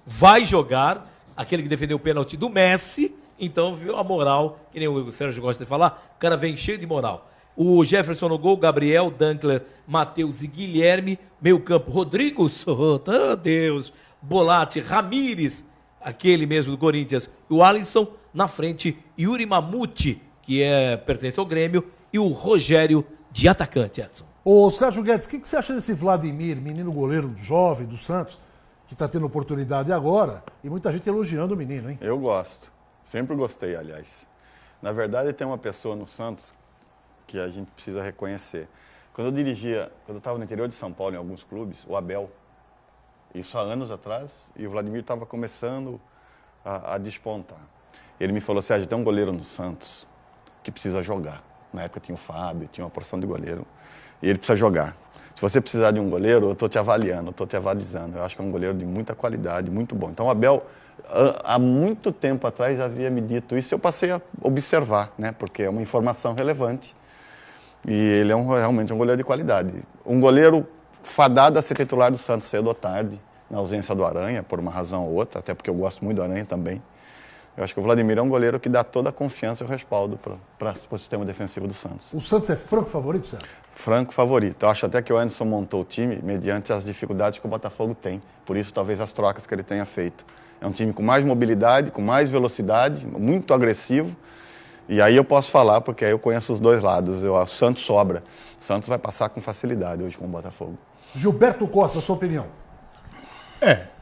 Speaker 5: vai jogar, aquele que defendeu o pênalti do Messi, então viu a moral, que nem o Sérgio gosta de falar, o cara vem cheio de moral. O Jefferson no gol, Gabriel, Dankler, Matheus e Guilherme, meio campo, Rodrigo Soto, oh Deus, Bolatti, Ramires, aquele mesmo do Corinthians, e o Alisson, na frente, Yuri Mamute, que pertence ao Grêmio, e o Rogério de atacante, Edson.
Speaker 1: Ô Sérgio Guedes, o que você acha desse Vladimir, menino goleiro jovem do Santos, que está tendo oportunidade agora, e muita gente elogiando o menino, hein?
Speaker 3: Eu gosto. Sempre gostei, aliás. Na verdade, tem uma pessoa no Santos que a gente precisa reconhecer. Quando eu estava no interior de São Paulo, em alguns clubes, o Abel, isso há anos atrás, e o Vladimir estava começando a despontar. Ele me falou, Sérgio, tem um goleiro no Santos que precisa jogar. Na época tinha o Fábio, tinha uma porção de goleiro, e ele precisa jogar. Se você precisar de um goleiro, eu estou te avaliando, eu estou te avalizando. Eu acho que é um goleiro de muita qualidade, muito bom. Então o Abel, há muito tempo atrás, já havia me dito isso, eu passei a observar, né? Porque é uma informação relevante. E ele é realmente um goleiro de qualidade. Um goleiro fadado a ser titular do Santos cedo ou tarde, na ausência do Aranha, por uma razão ou outra, até porque eu gosto muito do Aranha também. Eu acho que o Vladimir é um goleiro que dá toda a confiança e o respaldo para o sistema defensivo do Santos.
Speaker 1: O Santos é franco favorito, Sérgio?
Speaker 3: Franco favorito. Eu acho até que o Anderson montou o time mediante as dificuldades que o Botafogo tem. Por isso, talvez, as trocas que ele tenha feito. É um time com mais mobilidade, com mais velocidade, muito agressivo. E aí eu posso falar, porque aí eu conheço os dois lados. O Santos sobra. O Santos vai passar com facilidade hoje com o Botafogo.
Speaker 1: Gilberto Costa, sua opinião?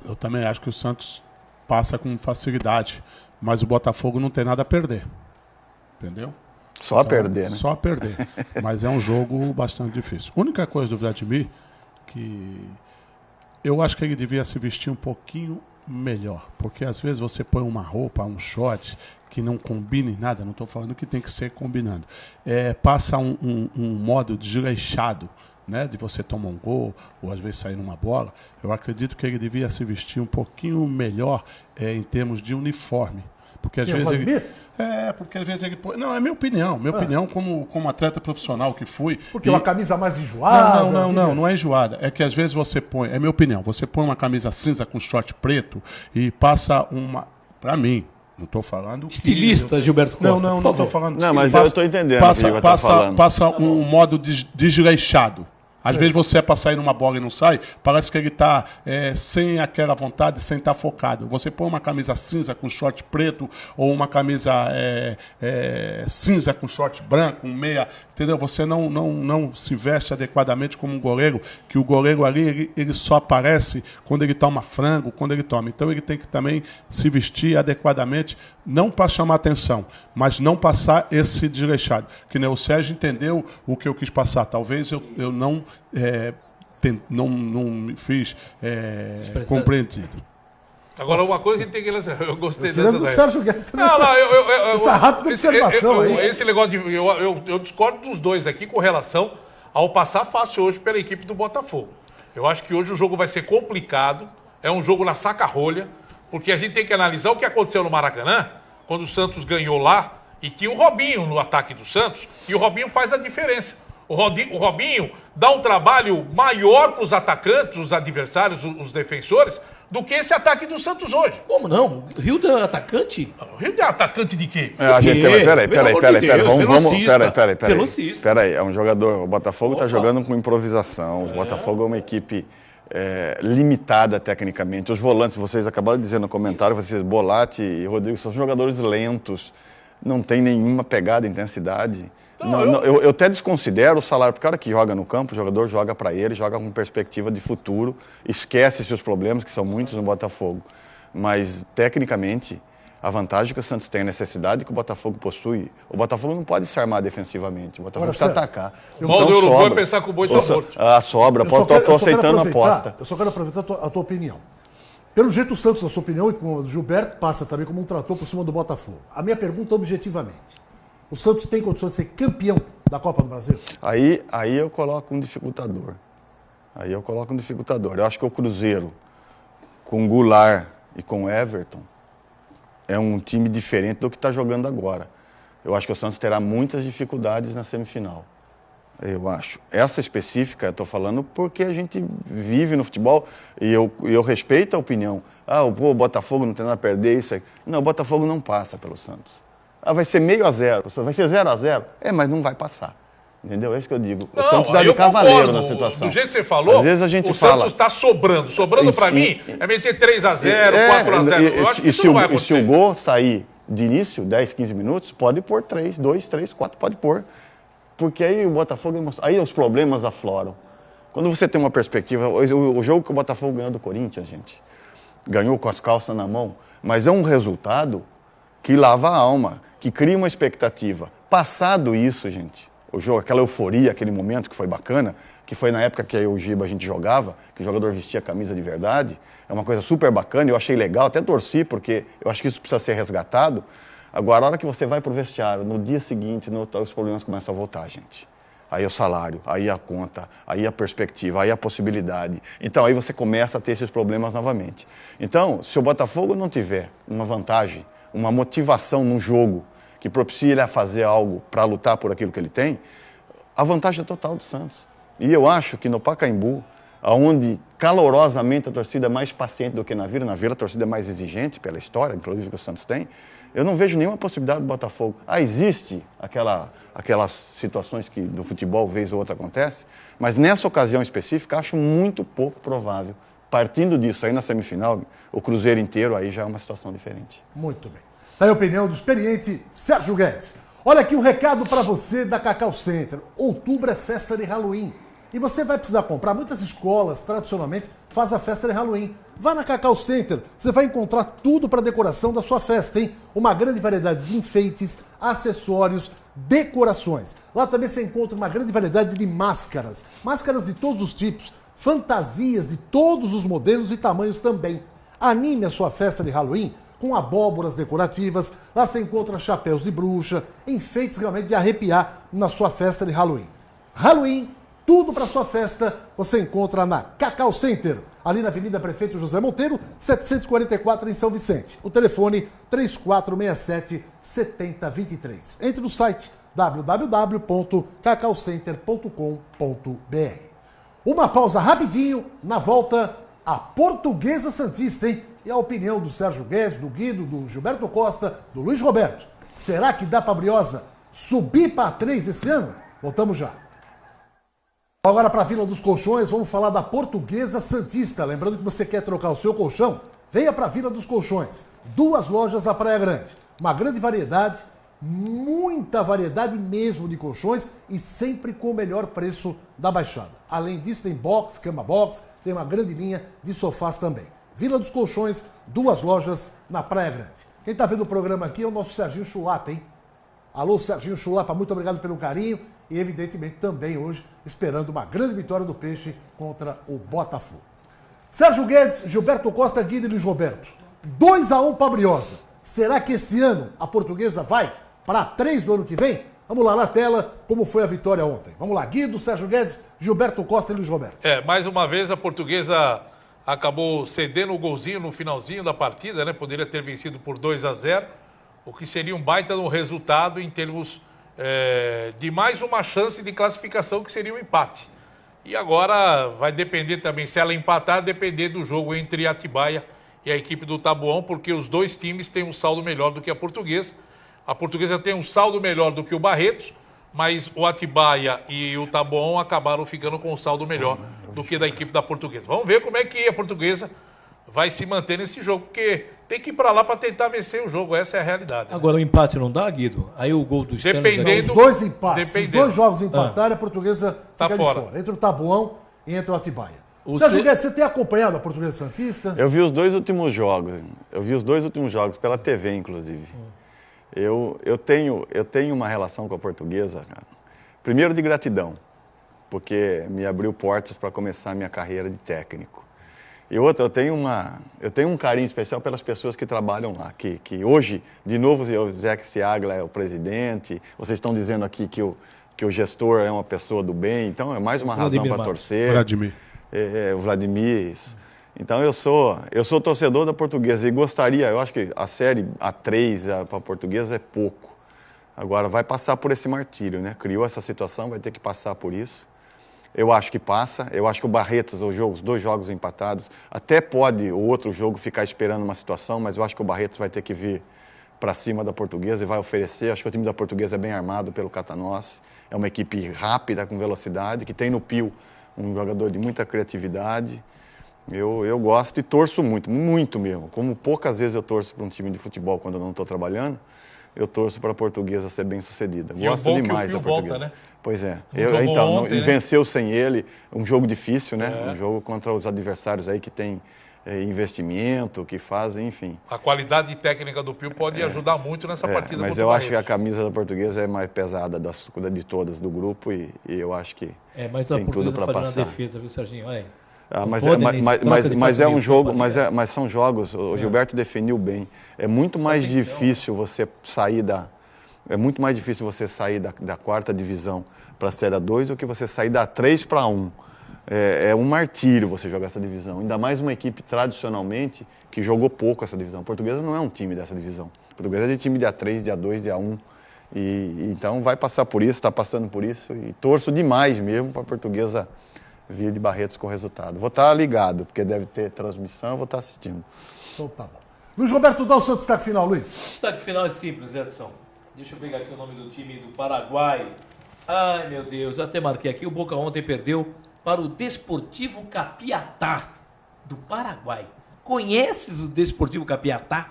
Speaker 4: Eu também acho que o Santos passa com facilidade, mas o Botafogo não tem nada a perder. Entendeu?
Speaker 3: Só a perder, né?
Speaker 4: Só a perder. Mas é um jogo bastante difícil. A única coisa do Vladimir que eu acho que ele devia se vestir um pouquinho melhor, porque às vezes você põe uma roupa, um short que não combine nada, não estou falando que tem que ser combinando. Passa um modo desleixado, né, de você tomar um gol ou às vezes sair numa bola. Eu acredito que ele devia se vestir um pouquinho melhor em termos de uniforme, porque às vezes ele porque às vezes ele põe... Não, é minha opinião como atleta profissional que fui.
Speaker 1: Porque uma camisa mais enjoada...
Speaker 4: Não é enjoada. É que às vezes você põe, é minha opinião, você põe uma camisa cinza com short preto e passa uma... Para mim, não estou falando...
Speaker 5: Estilista, Gilberto Costa,
Speaker 4: não estou falando...
Speaker 3: Não, mas eu estou entendendo o que você está falando.
Speaker 4: Passa um modo desleixado. Às vezes você é para sair numa bola e não sai, parece que ele está sem aquela vontade, sem estar focado. Você põe uma camisa cinza com short preto ou uma camisa cinza com short branco, um meia, entendeu? Você não se veste adequadamente como um goleiro, que o goleiro ali ele só aparece quando ele toma frango, quando ele toma. Então ele tem que também se vestir adequadamente, não para chamar atenção, mas não passar esse desleixado. Que nem o Sérgio entendeu o que eu quis passar. Talvez eu não me fiz compreendido.
Speaker 2: Agora, uma coisa que a gente tem que lançar. Eu gostei
Speaker 1: dessa
Speaker 2: daí.
Speaker 1: Sérgio Guedes também.
Speaker 2: Essa
Speaker 1: rápida observação aí.
Speaker 2: Esse negócio de... Eu discordo dos dois aqui com relação ao passar fácil hoje pela equipe do Botafogo. Eu acho que hoje o jogo vai ser complicado. É um jogo na saca-rolha. Porque a gente tem que analisar o que aconteceu no Maracanã, quando o Santos ganhou lá, e tinha o Robinho no ataque do Santos, e o Robinho faz a diferença. O Robinho dá um trabalho maior para os atacantes, os adversários, os defensores, do que esse ataque do Santos hoje.
Speaker 5: Como não? O Rildo é atacante?
Speaker 2: O Rildo é atacante de quê?
Speaker 3: A gente, peraí,
Speaker 5: Velocista.
Speaker 3: peraí, é um jogador, o Botafogo está jogando com improvisação, o Botafogo é uma equipe limitada tecnicamente, os volantes, vocês acabaram de dizer no comentário, vocês, Bolatti e Rodrigo, são jogadores lentos, não tem nenhuma pegada, intensidade. Eu até desconsidero o salário, porque o cara que joga no campo, o jogador joga para ele, joga com perspectiva de futuro, esquece seus problemas, que são muitos no Botafogo. Mas, tecnicamente, a vantagem que o Santos tem, a necessidade que o Botafogo possui, o Botafogo não pode se armar defensivamente, o Botafogo precisa atacar.
Speaker 2: O mal do Uruguai é pensar que o boi está morto.
Speaker 3: A sobra, estou aceitando a aposta.
Speaker 1: Eu só quero aproveitar a tua opinião. Pelo jeito, o Santos, na sua opinião, e com o Gilberto, passa também como um trator por cima do Botafogo. A minha pergunta, objetivamente, o Santos tem condições de ser campeão da Copa do Brasil?
Speaker 3: Aí eu coloco um dificultador. Eu acho que o Cruzeiro, com Goulart e com Everton, é um time diferente do que está jogando agora. Eu acho que o Santos terá muitas dificuldades na semifinal. Eu acho. Essa específica, eu estou falando porque a gente vive no futebol e eu respeito a opinião. O Botafogo não tem nada a perder, isso aí. Não, o Botafogo não passa pelo Santos. Vai ser 0-0, vai ser 0-0. Mas não vai passar. Entendeu? É isso que eu digo. O Santos dá de cavaleiro na situação.
Speaker 2: Do jeito que você falou,
Speaker 3: às vezes a gente
Speaker 2: Santos está sobrando. Sobrando para mim é meter 3-0, 4-0. Eu acho que isso não vai acontecer.
Speaker 3: E se o gol sair de início, 10, 15 minutos, pode pôr 3, 2, 3, 4, pode pôr. Porque aí o Botafogo, aí os problemas afloram. Quando você tem uma perspectiva, o jogo que o Botafogo ganhou do Corinthians, gente, ganhou com as calças na mão, mas é um resultado que lava a alma, que cria uma expectativa. Passado isso, gente, o jogo, aquela euforia, aquele momento que foi bacana, que foi na época que eu e o Giba a gente jogava, que o jogador vestia a camisa de verdade, é uma coisa super bacana, eu achei legal, até torci, porque eu acho que isso precisa ser resgatado. Agora, a hora que você vai pro vestiário, no dia seguinte, os problemas começam a voltar, gente. Aí o salário, aí a conta, aí a perspectiva, aí a possibilidade. Então, aí você começa a ter esses problemas novamente. Então, se o Botafogo não tiver uma vantagem, uma motivação no jogo que propicie ele a fazer algo para lutar por aquilo que ele tem, a vantagem é total do Santos. E eu acho que no Pacaembu, onde calorosamente a torcida é mais paciente do que na Vila a torcida é mais exigente pela história, inclusive que o Santos tem, eu não vejo nenhuma possibilidade do Botafogo. Existe aquelas situações que no futebol, vez ou outra, acontece, mas nessa ocasião específica, acho muito pouco provável. Partindo disso, aí na semifinal, o Cruzeiro inteiro, aí já é uma situação diferente.
Speaker 1: Muito bem. Está aí a opinião do experiente Sérgio Guedes. Olha aqui um recado para você da Cacau Center. Outubro é festa de Halloween. E você vai precisar comprar. Muitas escolas, tradicionalmente, fazem a festa de Halloween. Vá na Cacau Center, você vai encontrar tudo para decoração da sua festa, hein? Uma grande variedade de enfeites, acessórios, decorações. Lá também você encontra uma grande variedade de máscaras. Máscaras de todos os tipos, fantasias de todos os modelos e tamanhos também. Anime a sua festa de Halloween com abóboras decorativas. Lá você encontra chapéus de bruxa, enfeites realmente de arrepiar na sua festa de Halloween. Halloween, tudo para sua festa, você encontra na Cacau Center, ali na Avenida Prefeito José Monteiro, 744 em São Vicente. O telefone 3467-7023. Entre no site www.cacaucenter.com.br. Uma pausa rapidinho, na volta a Portuguesa Santista, hein? E a opinião do Sérgio Guedes, do Guido, do Gilberto Costa, do Luiz Roberto. Será que dá para a Briosa subir para 3 esse ano? Voltamos já. Agora para a Vila dos Colchões, vamos falar da Portuguesa Santista. Lembrando que você quer trocar o seu colchão, venha para a Vila dos Colchões. 2 lojas na Praia Grande. Uma grande variedade, muita variedade mesmo de colchões e sempre com o melhor preço da Baixada. Além disso, tem box, cama box, tem uma grande linha de sofás também. Vila dos Colchões, 2 lojas na Praia Grande. Quem está vendo o programa aqui é o nosso Serginho Chulapa, hein? Alô, Serginho Chulapa, muito obrigado pelo carinho e, evidentemente, também hoje esperando uma grande vitória do Peixe contra o Botafogo. Sérgio Guedes, Gilberto Costa, Guido e Luiz Roberto. 2-1 para a Briosa. Será que esse ano a Portuguesa vai para 3 do ano que vem? Vamos lá na tela, como foi a vitória ontem. Vamos lá, Guido, Sérgio Guedes, Gilberto Costa e Luiz Roberto.
Speaker 2: Mais uma vez a Portuguesa acabou cedendo o golzinho no finalzinho da partida, né? Poderia ter vencido por 2-0, o que seria um baita no resultado em termos de mais uma chance de classificação, que seria um empate. E agora vai depender também, se ela empatar, depender do jogo entre a Atibaia e a equipe do Taboão, porque os dois times têm um saldo melhor do que a Portuguesa. A Portuguesa tem um saldo melhor do que o Barretos, mas o Atibaia e o Taboão acabaram ficando com um saldo melhor do que da equipe da Portuguesa. Vamos ver como é que a Portuguesa vai se manter nesse jogo, porque tem que ir para lá para tentar vencer o jogo, essa é a realidade.
Speaker 5: Agora o empate não dá, Guido? Aí o gol do Stanley...
Speaker 2: Dependendo...
Speaker 1: Os dois empates, os dois jogos empatarem, a Portuguesa
Speaker 2: Tá
Speaker 1: fica
Speaker 2: fora.
Speaker 1: de fora. Entre o Taboão e entre o Atibaia.
Speaker 5: O
Speaker 1: Sérgio
Speaker 5: Se-
Speaker 1: Guedes, você tem acompanhado a Portuguesa Santista?
Speaker 3: Eu vi os dois últimos jogos. Eu vi os dois últimos jogos pela TV, inclusive. Eu tenho uma relação com a Portuguesa, cara. Primeiro de gratidão, porque me abriu portas para começar a minha carreira de técnico. E outra, eu tenho um carinho especial pelas pessoas que trabalham lá, que hoje, de novo, o Zé Seagla é o presidente, vocês estão dizendo aqui que o gestor é uma pessoa do bem, então é mais uma razão para torcer.
Speaker 4: Vladimir.
Speaker 3: O Vladimir, isso. Então eu sou torcedor da Portuguesa e gostaria, eu acho que a série A3 para a Portuguesa é pouco. Agora vai passar por esse martírio, né? Criou essa situação, vai ter que passar por isso. Eu acho que passa, eu acho que o Barretos, os dois jogos empatados, até pode o outro jogo ficar esperando uma situação, mas eu acho que o Barretos vai ter que vir para cima da Portuguesa e vai oferecer. Acho que o time da Portuguesa é bem armado pelo Catanós, é uma equipe rápida, com velocidade, que tem no Pio um jogador de muita criatividade. Eu gosto e torço muito, muito mesmo. Como poucas vezes eu torço para um time de futebol quando eu não estou trabalhando, eu torço para a Portuguesa ser bem sucedida. Gosto demais da Portuguesa.
Speaker 2: Volta, né?
Speaker 3: Pois é.
Speaker 2: Ontem,
Speaker 3: venceu sem ele, um jogo difícil, né? Um jogo contra os adversários aí que tem investimento, que fazem, enfim.
Speaker 2: A qualidade técnica do Pio pode ajudar muito nessa partida.
Speaker 3: Mas
Speaker 2: contra
Speaker 3: eu
Speaker 2: o
Speaker 3: acho que a
Speaker 2: Barretos.
Speaker 3: camisa da Portuguesa é mais pesada de todas do grupo e eu acho que
Speaker 5: mas a
Speaker 3: tem tudo
Speaker 5: Portuguesa
Speaker 3: para
Speaker 5: fazendo
Speaker 3: passar.
Speaker 5: a defesa, viu, Serginho? Olha.
Speaker 3: Mas é um jogo, mas são jogos, o Gilberto definiu bem. É muito mais difícil você sair da quarta divisão para a Série A2 do que você sair da 3 para 1. É um martírio você jogar essa divisão. Ainda mais uma equipe tradicionalmente que jogou pouco essa divisão. A Portuguesa não é um time dessa divisão. A Portuguesa é de time de A3, de A2, de A1. E então vai passar por isso, está passando por isso. E torço demais mesmo para a Portuguesa vir de Barretos com resultado. Vou estar ligado, porque deve ter transmissão, eu vou estar assistindo.
Speaker 1: Então tá bom. Luiz Roberto, dá o seu destaque final, Luiz.
Speaker 5: O destaque final é simples, Edson. Deixa eu pegar aqui o nome do time do Paraguai. Ai, meu Deus, até marquei aqui. O Boca ontem perdeu para o Desportivo Capiatá, do Paraguai. Conheces o Desportivo Capiatá?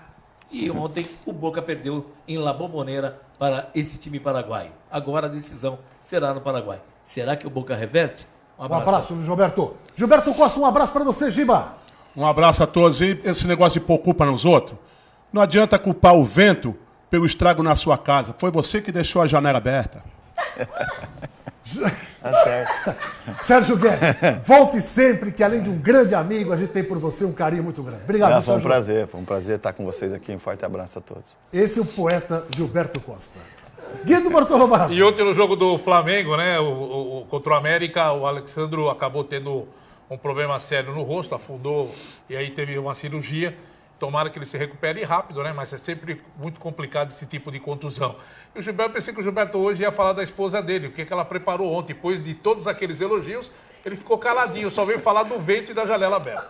Speaker 5: E ontem o Boca perdeu em La Bombonera para esse time paraguaio. Agora a decisão será no Paraguai. Será que o Boca reverte?
Speaker 1: Um abraço, Luiz Roberto. Gilberto Costa, um abraço para você, Giba.
Speaker 4: Um abraço a todos. E esse negócio de pôr culpa nos outros, não adianta culpar o vento pelo estrago na sua casa. Foi você que deixou a janela aberta.
Speaker 3: Tá certo.
Speaker 1: Sérgio Guedes, volte sempre, que além de um grande amigo, a gente tem por você um carinho muito grande. Obrigado,
Speaker 3: Foi
Speaker 1: Sérgio.
Speaker 3: um prazer estar com vocês aqui. Um forte abraço a todos.
Speaker 1: Esse é o poeta Gilberto Costa. Guido Bortolomar.
Speaker 2: E ontem no jogo do Flamengo, né, contra o América, o Alexandro acabou tendo um problema sério no rosto, afundou e aí teve uma cirurgia. Tomara que ele se recupere rápido, né? Mas é sempre muito complicado esse tipo de contusão. E o Gilberto, pensei que o Gilberto hoje ia falar da esposa dele, o que ela preparou ontem. Depois de todos aqueles elogios, ele ficou caladinho, só veio falar do vento e da janela aberta.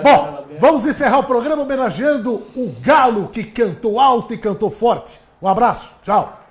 Speaker 1: Bom, vamos encerrar o programa homenageando o Galo que cantou alto e cantou forte. Um abraço, tchau.